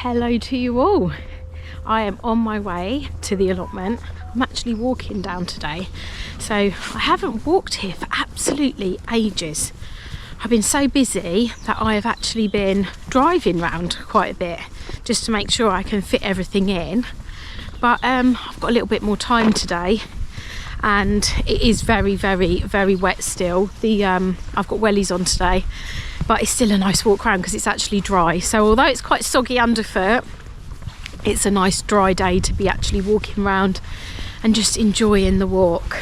Hello to you all. I am on my way to the allotment. I'm actually walking down today, so I haven't walked here for absolutely ages. I've been so busy that I have actually been driving around quite a bit just to make sure I can fit everything in, but I've got a little bit more time today, and it is very wet still. I've got wellies on today, but it's still a nice walk around because it's actually dry. So although it's quite soggy underfoot, it's a nice dry day to be actually walking around and just enjoying the walk.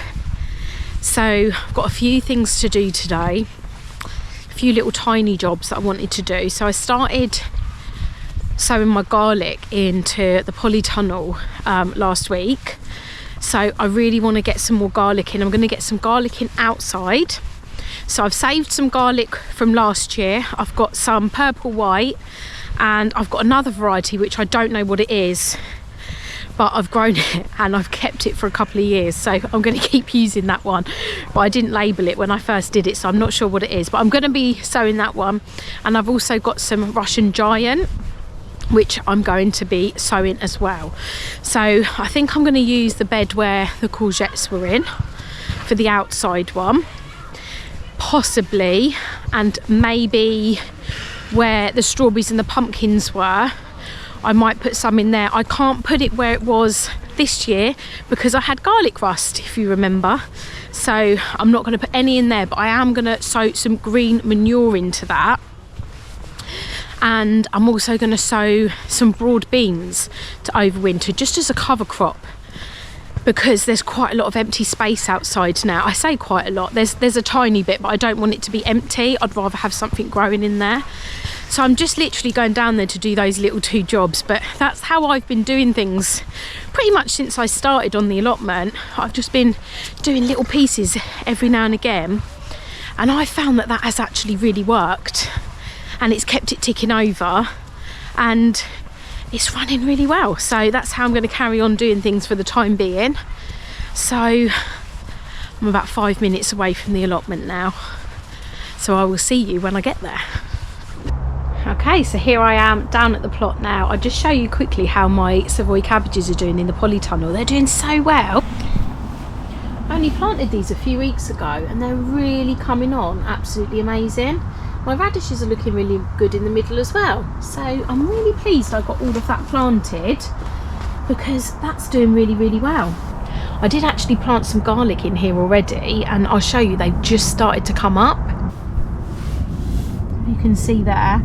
So I've got a few things to do today, a few little tiny jobs that I wanted to do. So I started sowing my garlic into the polytunnel last week. So I really want to get some more garlic in. I'm going to get some garlic in outside. So I've saved some garlic from last year. I've got some purple Wight, and I've got another variety which I don't know what it is, but I've grown it and I've kept it for a couple of years, so I'm going to keep using that one. But I didn't label it when I first did it, so I'm not sure what it is, but I'm going to be sowing that one. And I've also got some Russian giant, which I'm going to be sowing as well. So I think I'm going to use the bed where the courgettes were in for the outside one, possibly, and maybe where the strawberries and the pumpkins were, I might put some in there. I can't put it where it was this year because I had garlic rust, if you remember, so I'm not going to put any in there, but I am going to sow some green manure into that. And I'm also going to sow some broad beans to overwinter, just as a cover crop, because there's quite a lot of empty space outside now. I say quite a lot, there's a tiny bit, but I don't want it to be empty. I'd rather have something growing in there. So I'm just literally going down there to do those little two jobs, but that's how I've been doing things pretty much since I started on the allotment. I've just been doing little pieces every now and again, and I found that has actually really worked, and it's kept it ticking over, and it's running really well. So that's how I'm going to carry on doing things for the time being. So I'm about 5 minutes away from the allotment now, so I will see you when I get there. Okay, so here I am down at the plot now. I'll just show you quickly how my Savoy cabbages are doing in the polytunnel. They're doing so well. I only planted these a few weeks ago and they're really coming on absolutely amazing. My radishes are looking really good in the middle as well, so I'm really pleased I got all of that planted because that's doing really well. I did actually plant some garlic in here already, and I'll show you, they've just started to come up. You can see there,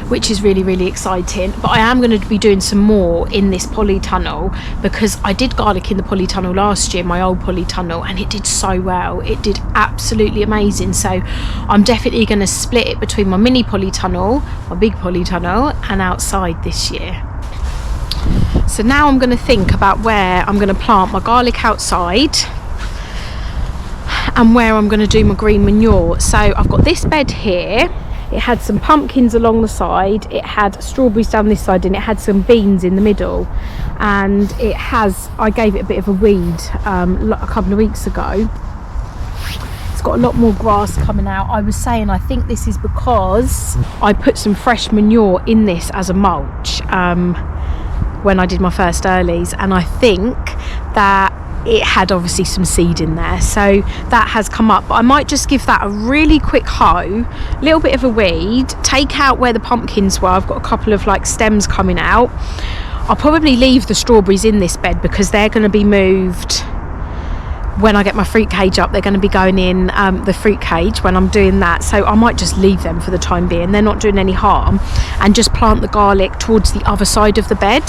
which is really exciting. But I am going to be doing some more in this polytunnel because I did garlic in the polytunnel last year, my old polytunnel, and it did so well. It did absolutely amazing. So I'm definitely going to split it between my mini polytunnel, my big polytunnel, and outside this year. So now I'm going to think about where I'm going to plant my garlic outside and where I'm going to do my green manure. So I've got this bed here. It had some pumpkins along the side, it had strawberries down this side, and it had some beans in the middle. And I gave it a bit of a weed a couple of weeks ago. It's got a lot more grass coming out. I was saying I think this is because I put some fresh manure in this as a mulch when I did my first earlies, and I think that it had obviously some seed in there, so that has come up. But I might just give that a really quick hoe, a little bit of a weed, take out where the pumpkins were. I've got a couple of like stems coming out. I'll probably leave the strawberries in this bed because they're going to be moved when I get my fruit cage up. They're going to be going in the fruit cage when I'm doing that, so I might just leave them for the time being. They're not doing any harm, and just plant the garlic towards the other side of the bed.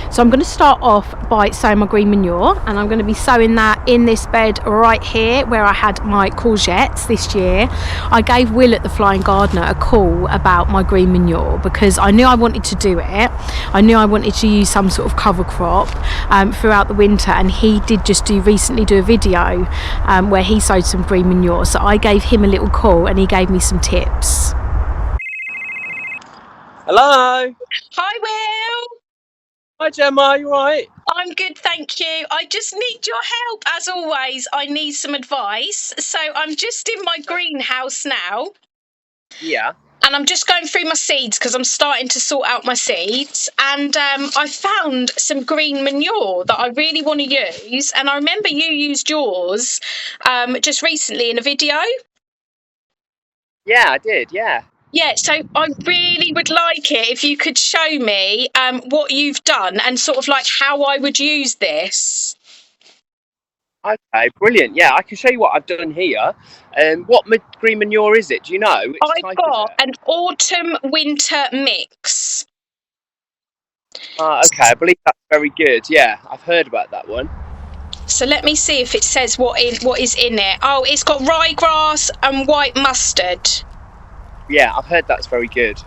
So I'm going to start off by sowing my green manure, and I'm going to be sowing that in this bed right here where I had my courgettes this year. I gave Will at the Flying Gardener a call about my green manure because I knew I wanted to do it. I knew I wanted to use some sort of cover crop throughout the winter, and he did just recently do a video where he sowed some green manure. So I gave him a little call and he gave me some tips. Hello. Hi, Will. Hi, Gemma. You right? I'm good, thank you. I just need your help. As always, I need some advice. So I'm just in my greenhouse now. Yeah. and I'm just going through my seeds because I'm starting to sort out my seeds. And I found some green manure that I really want to use. And I remember you used yours just recently in a video. Yeah, I did. Yeah. Yeah, so I really would like it if you could show me what you've done and sort of like how I would use this. Okay, brilliant. Yeah, I can show you what I've done here. What green manure is it? Do you know? Which I've type is got it? an autumn-winter mix. Okay, I believe that's very good. Yeah, I've heard about that one. So let me see if it says what is in it. Oh, it's got ryegrass and white mustard. Yeah, I've heard that's very good.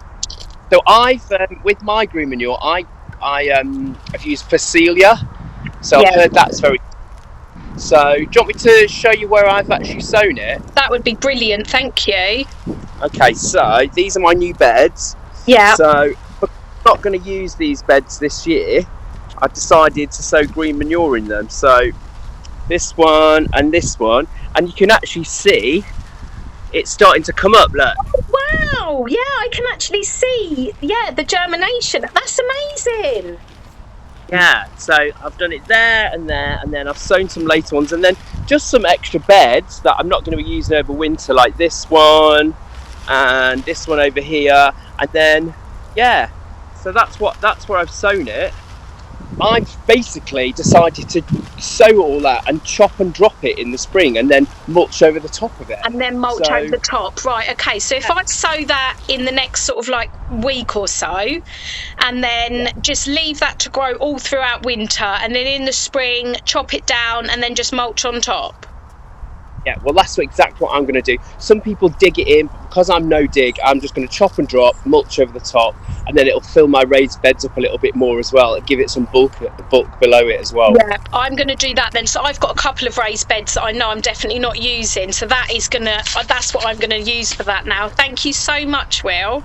So I've with my green manure, I've used Facelia. So Yeah. I've heard that's very. So do you want me to show you where I've actually sown it? That would be brilliant, thank you. Okay, so these are my new beds. Yeah. So I'm not going to use these beds this year. I've decided to sow green manure in them. So this one and this one, and you can actually see it's starting to come up. Look. Wow, yeah, I can actually see, the germination. That's amazing. Yeah, so I've done it there, and then I've sown some later ones, and then just some extra beds that I'm not going to be using over winter, like this one and this one over here, and then so that's where I've sown it. I've basically decided to sow all that and chop and drop it in the spring and then mulch over the top of it. And then mulch over the top. Right, okay. So if I sow that in the next sort of like week or so and then just leave that to grow all throughout winter and then in the spring chop it down and then just mulch on top. Yeah, well, that's exactly what I'm going to do. Some people dig it in. Because I'm no dig, I'm just going to chop and drop, mulch over the top, and then it'll fill my raised beds up a little bit more as well, and give it some bulk below it as well. Yeah, I'm going to do that then. So I've got a couple of raised beds that I know I'm definitely not using. So that's what I'm going to use for that now. Thank you so much, Will.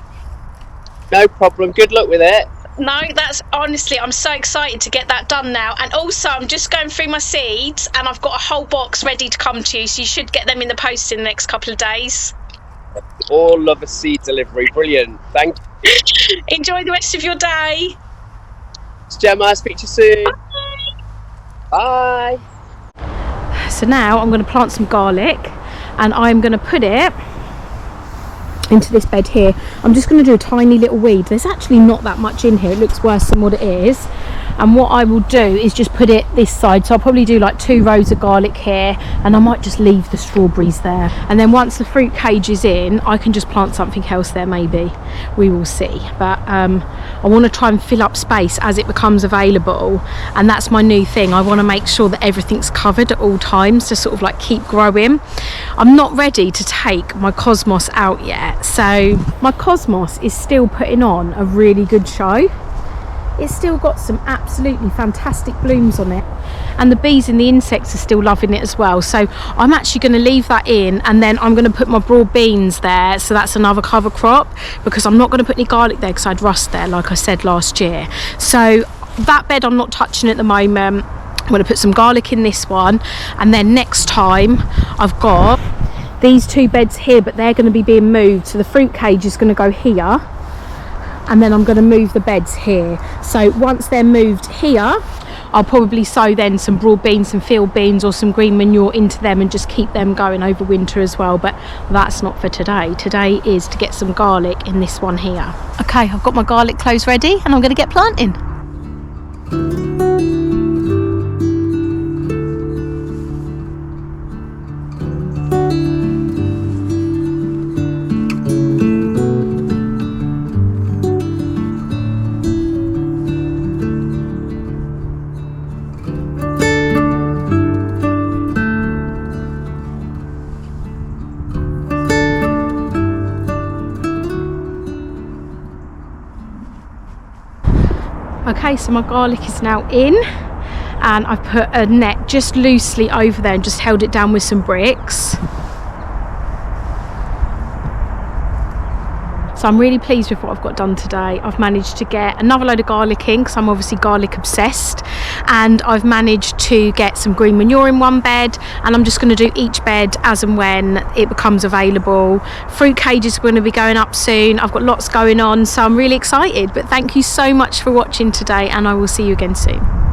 No problem. Good luck with it. No, that's honestly, I'm so excited to get that done now. And also, I'm just going through my seeds and I've got a whole box ready to come to you. So you should get them in the post in the next couple of days. All love a seed delivery. Brilliant. Thank you. Enjoy the rest of your day. It's Gemma. Speak to you soon. Bye. So now I'm going to plant some garlic and I'm going to put it into this bed here. I'm just going to do a tiny little weed. There's actually not that much in here. It looks worse than what it is. And what I will do is just put it this side. So I'll probably do like 2 rows of garlic here, and I might just leave the strawberries there. And then once the fruit cage is in, I can just plant something else there maybe. We will see. But I want to try and fill up space as it becomes available. And that's my new thing. I want to make sure that everything's covered at all times to sort of like keep growing. I'm not ready to take my cosmos out yet. So my cosmos is still putting on a really good show. It's still got some absolutely fantastic blooms on it, and the bees and the insects are still loving it as well. So I'm actually going to leave that in, and then I'm going to put my broad beans there, so that's another cover crop, because I'm not going to put any garlic there because I'd rust there like I said last year. So that bed I'm not touching at the moment. I'm going to put some garlic in this one, and then next time I've got these 2 beds here, but they're going to be being moved, so the fruit cage is going to go here, and then I'm going to move the beds here. So once they're moved here, I'll probably sow then some broad beans, some field beans or some green manure into them and just keep them going over winter as well. But that's not for today. Today is to get some garlic in this one here. Okay, I've got my garlic cloves ready and I'm going to get planting. Okay, so my garlic is now in, and I've put a net just loosely over there and just held it down with some bricks. So I'm really pleased with what I've got done today. I've managed to get another load of garlic in because I'm obviously garlic obsessed, and I've managed to get some green manure in one bed, and I'm just going to do each bed as and when it becomes available. Fruit cages are going to be going up soon. I've got lots going on, so I'm really excited. But thank you so much for watching today, and I will see you again soon.